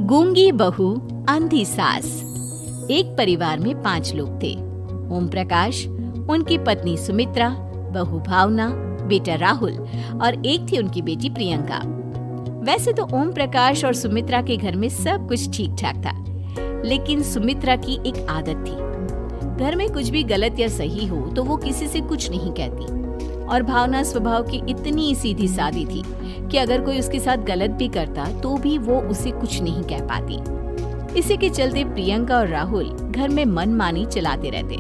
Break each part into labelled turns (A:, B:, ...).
A: गूंगी बहू अंधी सास। एक परिवार में 5 लोग थे। ओम प्रकाश, उनकी पत्नी सुमित्रा, बहू भावना, बेटा राहुल और एक थी उनकी बेटी प्रियंका। वैसे तो ओम प्रकाश और सुमित्रा के घर में सब कुछ ठीक ठाक था, लेकिन सुमित्रा की एक आदत थी। घर में कुछ भी गलत या सही हो तो वो किसी से कुछ नहीं कहती। और भावना स्वभाव की इतनी सीधी सादी थी कि अगर कोई उसके साथ गलत भी करता तो भी वो उसे कुछ नहीं कह पाती। इसी के चलते प्रियंका और राहुल घर में मनमानी चलाते रहते,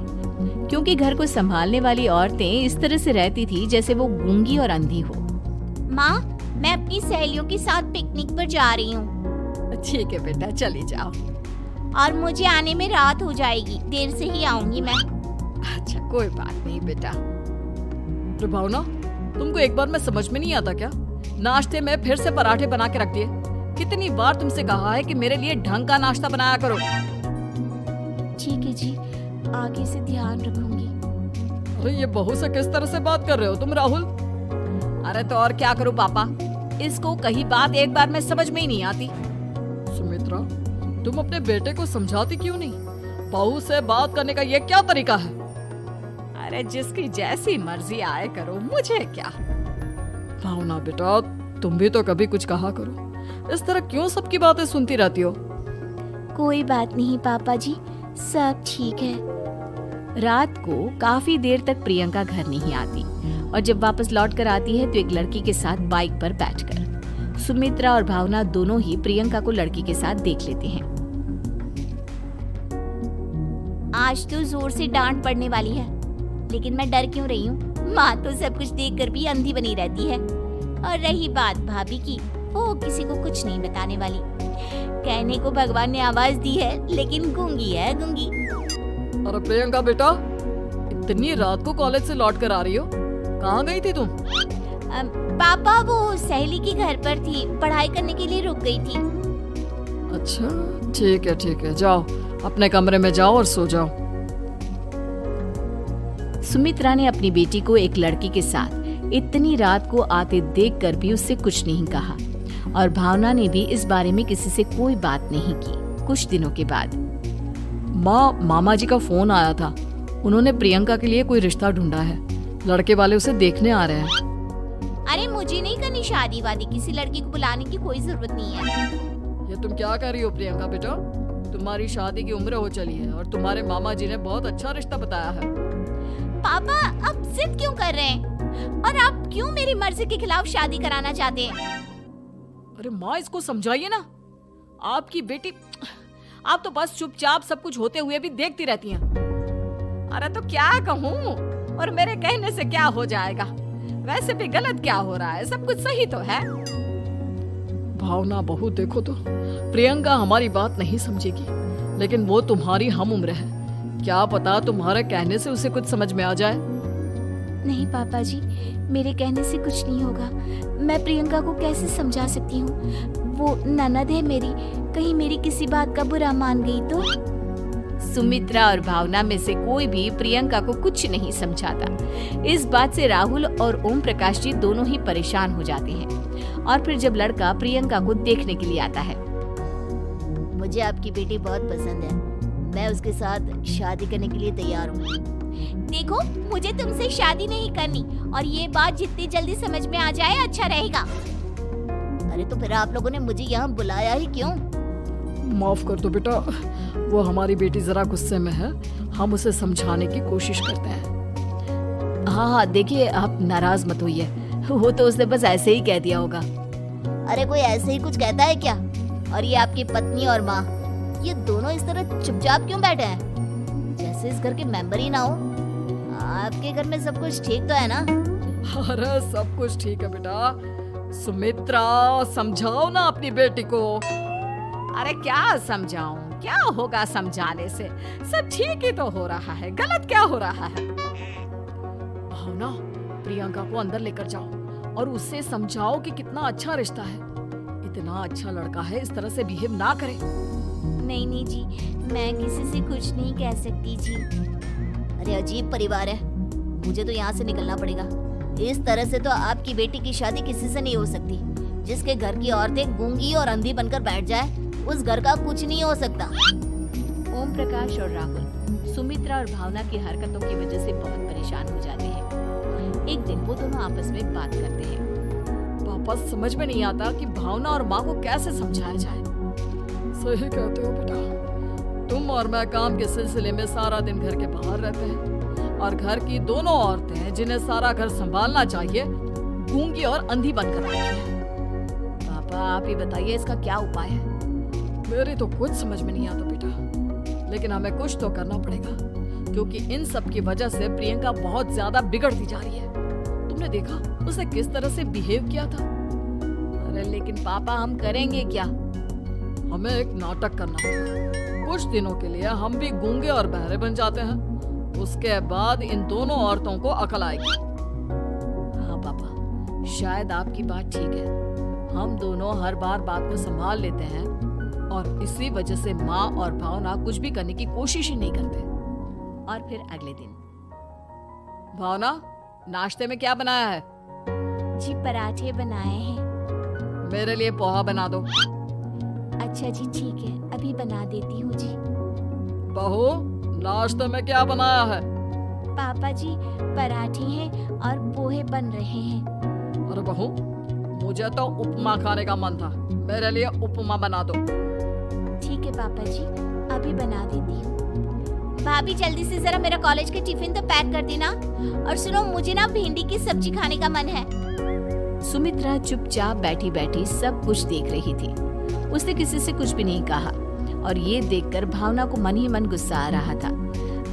A: क्योंकि घर को संभालने वाली औरतें इस तरह से रहती थी जैसे वो गूंगी और अंधी हो।
B: माँ, मैं अपनी सहेलियों के साथ पिकनिक पर जा रही हूँ।
A: ठीक है बेटा, चली जाओ।
B: और मुझे आने में रात हो जाएगी, देर से ही आऊंगी मैं।
A: अच्छा, कोई बात नहीं बेटा।
C: भावना, तुमको एक बार में समझ में नहीं आता क्या? नाश्ते में फिर से पराठे बना के रख दिए। कितनी बार तुमसे कहा है कि मेरे लिए ढंग का नाश्ता बनाया करो।
B: ठीक है जी, आगे से ध्यान रखूंगी।
C: अरे ये बहू से किस तरह से बात कर रहे हो तुम राहुल?
A: अरे तो और क्या करूं पापा, इसको कही बात एक बार में समझ में ही नहीं आती।
C: सुमित्रा, तुम अपने बेटे को समझाती क्यों नहीं? बहू से बात करने का ये क्या तरीका है?
A: अरे जिसकी जैसी मर्जी आए करो, मुझे क्या।
C: भावना बेटा, तुम भी तो कभी कुछ कहा करो। इस तरह क्यों सबकी बातें सुनती रहती हो?
B: कोई बात नहीं पापा जी, सब ठीक है।
A: रात को काफी देर तक प्रियंका घर नहीं आती और जब वापस लौट कर आती है तो एक लड़की के साथ बाइक पर बैठकर। सुमित्रा और भावना दोनों ही प्रियंका को लड़की के साथ देख लेते हैं।
B: आज तो जोर से डांट पड़ने वाली है, लेकिन मैं डर क्यों रही हूँ? माँ तो सब कुछ देखकर भी अंधी बनी रहती है। और रही बात भाभी की, वो किसी को कुछ नहीं बताने वाली। कहने को भगवान ने आवाज दी है, लेकिन गूंगी है गूंगी।
C: अरे प्रियंका बेटा, इतनी रात को कॉलेज से लौट कर आ रही हो? कहाँ गई थी तुम?
B: पापा, वो सहेली के घर पर थी, पढ़ाई करने के लिए रुक गई थी।
C: अच्छा, ठीक है, जाओ अपने कमरे में जाओ और सो जाओ।
A: सुमित्रा ने अपनी बेटी को एक लड़की के साथ इतनी रात को आते देखकर भी उससे कुछ नहीं कहा और भावना ने भी इस बारे में किसी से कोई बात नहीं की। कुछ दिनों के बाद
C: मामा जी का फोन आया था। उन्होंने प्रियंका के लिए कोई रिश्ता ढूंढा है। लड़के वाले उसे देखने आ रहे हैं।
B: अरे मुझे नहीं करनी शादी वादी, किसी लड़की को बुलाने की कोई जरूरत नहीं है।
C: ये तुम क्या कर रही हो प्रियंका बेटा? तुम्हारी शादी की उम्र हो चली है और तुम्हारे मामा जी ने बहुत अच्छा रिश्ता बताया है।
B: पापा, अब जिद क्यों कर रहे हैं? और आप क्यों मेरी मर्जी के खिलाफ शादी कराना चाहते हैं?
C: अरे माँ, इसको समझाइए ना। आपकी बेटी, आप तो बस चुपचाप सब कुछ होते हुए भी देखती रहती हैं।
A: अरे तो क्या कहूँ, और मेरे कहने से क्या हो जाएगा? वैसे भी गलत क्या हो रहा है, सब कुछ सही तो है।
C: भावना बहू, देखो तो प्रियंका हमारी बात नहीं समझेगी, लेकिन वो तुम्हारी हम उम्र है। क्या पता तुम्हारे कहने से उसे कुछ समझ में आ जाए।
B: नहीं पापा जी, मेरे कहने से कुछ नहीं होगा। मैं प्रियंका को कैसे समझा सकती हूँ? वो ननद है मेरी, कहीं मेरी किसी बात का बुरा मान गई तो?
A: सुमित्रा और भावना में से कोई भी प्रियंका को कुछ नहीं समझाता। इस बात से राहुल और ओम प्रकाश जी दोनों ही परेशान हो जाते हैं। और फिर जब लड़का प्रियंका को देखने के लिए आता है,
B: मुझे आपकी बेटी बहुत पसंद है, मैं उसके साथ शादी करने के लिए तैयार हूँ। देखो, मुझे तुमसे शादी नहीं करनी, और ये बात जितनी जल्दी समझ में आ जाए अच्छा रहेगा। अरे तो फिर आप लोगों ने मुझे यहाँ बुलाया ही क्यों?
C: माफ कर दो बेटा, वो हमारी बेटी जरा गुस्से में है। हम उसे समझाने की कोशिश करते हैं।
A: हाँ, देखिए आप नाराज मत होइए, वो तो उसने बस ऐसे ही कह दिया होगा।
B: अरे कोई ऐसे ही कुछ कहता है क्या? और ये आपकी पत्नी और माँ, ये दोनों इस तरह चुपचाप क्यों बैठे हैं, जैसे इस घर के मेंबर ही ना हो? आपके घर में सब कुछ ठीक तो है ना?
C: अरे सब कुछ ठीक है बेटा। सुमित्रा, समझाओ ना अपनी बेटी को।
A: अरे क्या समझाऊं, क्या होगा समझाने से? सब ठीक ही तो हो रहा है, गलत क्या हो रहा है?
C: भावना, प्रियंका को अंदर लेकर जाओ और उससे समझाओ कि कितना अच्छा रिश्ता है। इतना अच्छा लड़का है, इस तरह से बिहेव ना करे।
B: नहीं जी, मैं किसी से कुछ नहीं कह सकती जी। अरे अजीब परिवार है, मुझे तो यहाँ से निकलना पड़ेगा। इस तरह से तो आपकी बेटी की शादी किसी से नहीं हो सकती। जिसके घर की औरतें गूंगी और अंधी बनकर बैठ जाए, उस घर का कुछ नहीं हो सकता।
A: ओम प्रकाश और राहुल सुमित्रा और भावना की हरकतों की वजह से बहुत परेशान हो जाते हैं। एक दिन वो दोनों आपस में बात करते हैं।
C: पापा, समझ में नहीं आता कि भावना और माँ को कैसे समझाया जाए। सही कहते हो बेटा, तुम और मैं काम के सिलसिले में सारा दिन घर के बाहर रहते हैं और घर की दोनों औरतें जिन्हें सारा घर संभालना चाहिए गूंगी और अंधी बनकर बैठी हैं।
A: पापा, आप ही बताइए इसका क्या उपाय है?
C: मेरी तो कुछ समझ में नहीं आता बेटा, लेकिन हमें कुछ तो करना पड़ेगा क्योंकि इन सब की वजह से प्रियंका बहुत ज्यादा बिगड़ती जा रही है। तुमने देखा उसने किस तरह से बिहेव किया था।
A: अरे लेकिन पापा, हम करेंगे क्या?
C: हमें एक नाटक करना होगा। कुछ दिनों के लिए हम भी गूंगे और बहरे बन जाते हैं, उसके बाद इन दोनों औरतों को अकल आएगी।
A: हाँ पापा, शायद आपकी बात ठीक है। हम दोनों हर बार बात को संभाल लेते हैं और इसी वजह से माँ और भावना कुछ भी करने की कोशिश ही नहीं करते। और फिर अगले दिन,
C: भावना, नाश्ते में क्या बनाया है?
B: जी पराठे बनाए हैं।
C: मेरे लिए पोहा बना दो।
B: अच्छा जी ठीक है, अभी बना देती हूँ जी।
C: बहू, नाश्ते में क्या बनाया है?
B: पापा जी, पराठे हैं और पोहे बन रहे हैं।
C: अरे बहू, मुझे तो उपमा खाने का मन था, मेरे लिए उपमा बना दो।
B: ठीक है पापा जी, अभी बना देती हूँ। भाभी जल्दी से जरा मेरा कॉलेज के टिफिन तो पैक कर देना। और सुनो, मुझे ना भिंडी की सब्जी खाने का मन है।
A: सुमित्रा चुपचाप बैठी बैठी सब कुछ देख रही थी। उसने किसी से कुछ भी नहीं कहा और ये देखकर भावना को मन ही मन गुस्सा आ रहा था,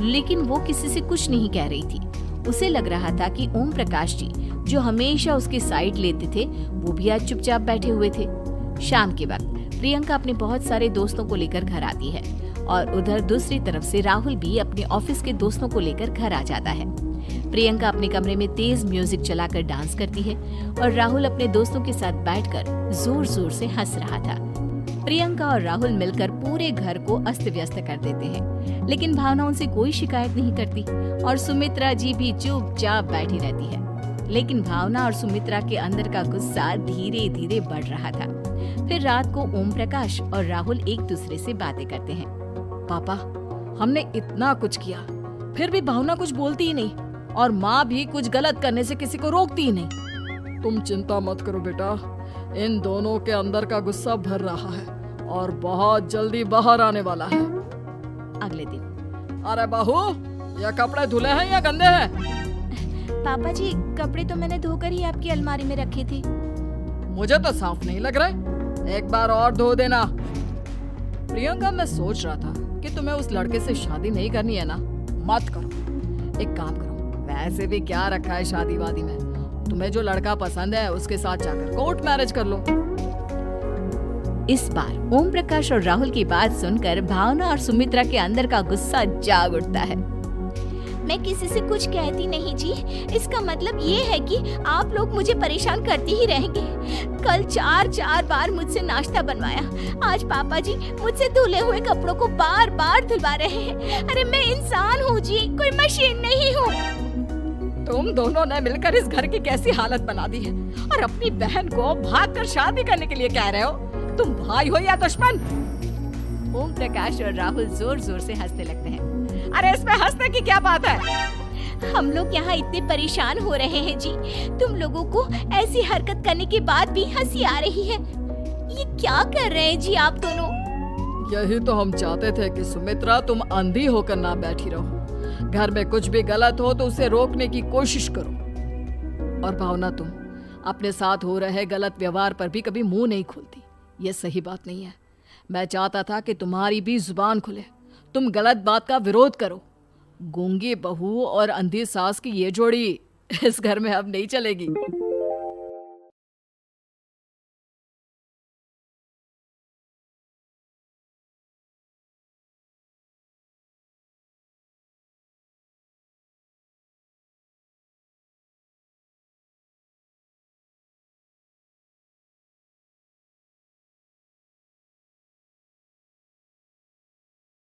A: लेकिन वो किसी से कुछ नहीं कह रही थी। उसे लग रहा था कि ओम प्रकाश जी जो हमेशा उसकी साइड लेते थे वो भी आज चुपचाप बैठे हुए थे। शाम के वक्त प्रियंका अपने बहुत सारे दोस्तों को लेकर घर आती है और उधर दूसरी तरफ से राहुल भी अपने ऑफिस के दोस्तों को लेकर घर आ जाता है। प्रियंका अपने कमरे में तेज म्यूजिक चलाकर डांस करती है और राहुल अपने दोस्तों के साथ बैठकर जोर जोर से हंस रहा था। प्रियंका और राहुल मिलकर पूरे घर को अस्त व्यस्त कर देते हैं, लेकिन भावना उनसे कोई शिकायत नहीं करती और सुमित्रा जी भी चुपचाप बैठी रहती है। लेकिन भावना और सुमित्रा के अंदर का गुस्सा धीरे धीरे बढ़ रहा था। फिर रात को ओम प्रकाश और राहुल एक दूसरे से बातें करते हैं।
C: पापा, हमने इतना कुछ किया फिर भी भावना कुछ बोलती ही नहीं और माँ भी कुछ गलत करने से किसी को रोकती ही नहीं। तुम चिंता मत करो बेटा, इन दोनों के अंदर का गुस्सा भर रहा है और बहुत जल्दी बाहर आने वाला है।
A: अगले दिन,
C: अरे बहू, ये कपड़े धुले हैं या गंदे हैं?
B: पापा जी, कपड़े तो मैंने धोकर ही आपकी अलमारी में रखे थे।
C: मुझे तो साफ नहीं लग रहे, एक बार और धो देना। प्रियंका, मैं सोच रहा था कि तुम्हें उस लड़के से शादी नहीं करनी है ना, मत करो। एक काम करो, वैसे भी क्या रखा है शादी वादी में, तुम्हें जो लड़का पसंद है उसके साथ जाकर कोर्ट मैरिज कर लो।
A: इस बार ओम प्रकाश और राहुल की बात सुनकर भावना और सुमित्रा के अंदर का गुस्सा जाग उठता है।
B: मैं किसी से कुछ कहती नहीं जी, इसका मतलब ये है कि आप लोग मुझे परेशान करते ही रहेंगे। कल चार बार मुझसे नाश्ता बनवाया, आज पापा जी मुझसे धुले हुए कपड़ों को बार बार धुलवा रहे हैं। अरे मैं इंसान हूँ जी, कोई मशीन नहीं हूँ।
C: तुम दोनों ने मिलकर इस घर की कैसी हालत बना दी है और अपनी बहन को भागकर शादी करने के लिए कह रहे हो। तुम भाई हो या दुश्मन?
A: ओम प्रकाश और राहुल जोर जोर से हंसने लगते हैं।
C: अरे इसमें हंसने की क्या बात है?
B: हम लोग यहाँ इतने परेशान हो रहे हैं जी, तुम लोगों को ऐसी हरकत करने के बाद भी हंसी आ रही है। ये क्या कर रहे हैं जी आप दोनों?
C: यही तो हम चाहते थे कि सुमित्रा, तुम अंधी होकर ना बैठी रहो। घर में कुछ भी गलत हो तो उसे रोकने की कोशिश करो। और भावना, तुम अपने साथ हो रहे गलत व्यवहार पर भी कभी मुंह नहीं खोलती, ये सही बात नहीं है। मैं चाहता था कि तुम्हारी भी जुबान खुले, तुम गलत बात का विरोध करो। गूंगी बहू और अंधी सास की ये जोड़ी इस घर में अब नहीं चलेगी।